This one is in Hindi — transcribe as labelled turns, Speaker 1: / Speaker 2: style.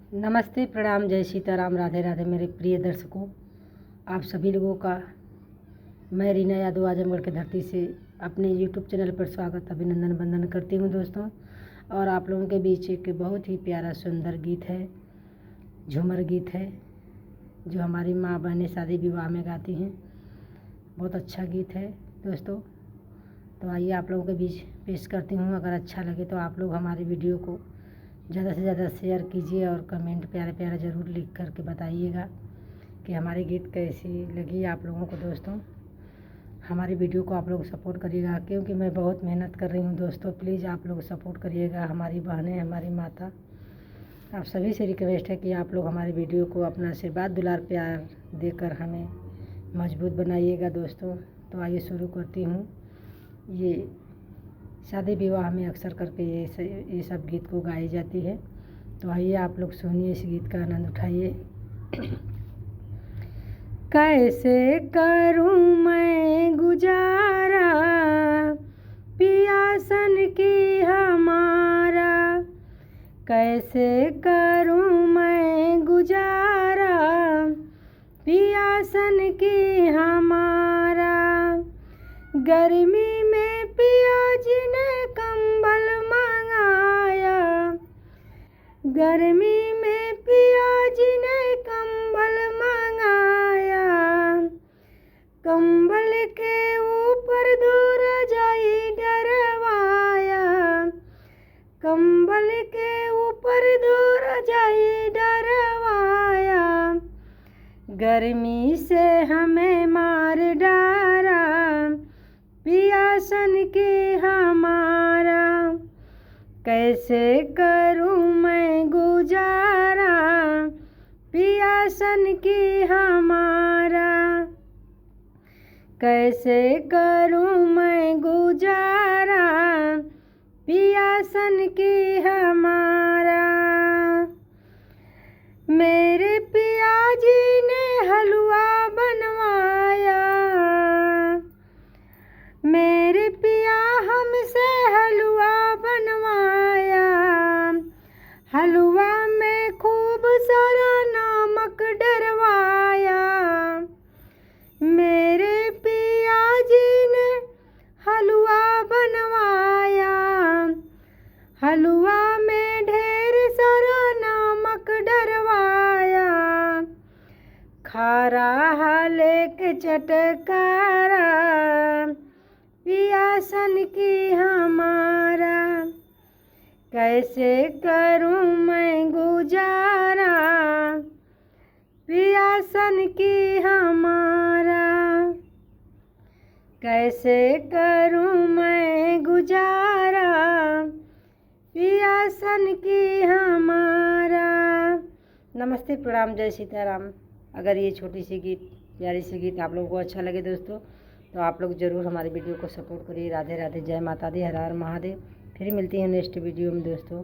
Speaker 1: नमस्ते, प्रणाम, जय सीताराम, राधे राधे मेरे प्रिय दर्शकों। आप सभी लोगों का मैं रीना यादव आजमगढ़ की धरती से अपने यूट्यूब चैनल पर स्वागत अभिनंदन वंदन करती हूँ दोस्तों। और आप लोगों के बीच एक बहुत ही प्यारा सुंदर गीत है, झूमर गीत है, जो हमारी माँ बहनें शादी विवाह में गाती हैं। बहुत अच्छा गीत है दोस्तों। तो आइए आप लोगों के बीच पेश करती हूँ। अगर अच्छा लगे तो आप लोग हमारी वीडियो को ज़्यादा से ज़्यादा शेयर कीजिए और कमेंट प्यारा प्यारा ज़रूर लिख करके बताइएगा कि हमारी गीत कैसी लगी आप लोगों को। दोस्तों, हमारी वीडियो को आप लोग सपोर्ट करिएगा, क्योंकि मैं बहुत मेहनत कर रही हूँ दोस्तों। प्लीज़ आप लोग सपोर्ट करिएगा, हमारी बहनें, हमारी माता, आप सभी से रिक्वेस्ट है कि आप लोग हमारी वीडियो को अपना आशीर्वाद दुलार प्यार देकर हमें मजबूत बनाइएगा दोस्तों। तो आइए शुरू करती हूँ। ये शादी विवाह में अक्सर करके ये सब गीत को गाई जाती है। तो आइए आप लोग सुनिए, इस गीत का आनंद उठाइए। कैसे करूं मैं गुजारा पियासन की हमारा, कैसे करूं मैं गुजारा पियासन की हमारा। गर्मी में पियाज ने कंबल मंगाया, गर्मी में पियाज ने कंबल मंगाया। कंबल के ऊपर दो रजाई डरवाया, कंबल के ऊपर दो रजाई डरवाया। गर्मी से हमें मार डाला पियासन की हमारा, कैसे करूं मैं गुजारा पियासन की हमारा, कैसे करूं मैं गुजारा पियासन की हमारा। मेरे पियाजी ने हलवा बनवाया, मेरे पिया हमसे हलवा बनवाया। हलवा में खूब सारा नमक डरवाया, मेरे पिया जी ने हलवा बनवाया। हलवा में ढेर सारा नमक डरवाया, खारा लेके चटकारा पियासन की हमारा, कैसे करूं मैं गुजारा पियासन की हमारा, कैसे करूं मैं गुजारा पियासन की हमारा। नमस्ते, प्रणाम, जय सीताराम। अगर ये छोटी सी गीत, प्यारी सी गीत आप लोगों को अच्छा लगे दोस्तों, तो आप लोग ज़रूर हमारी वीडियो को सपोर्ट करिए। राधे राधे, जय माता दी, हर हर महादेव। फिर मिलती हैं नेक्स्ट वीडियो में दोस्तों।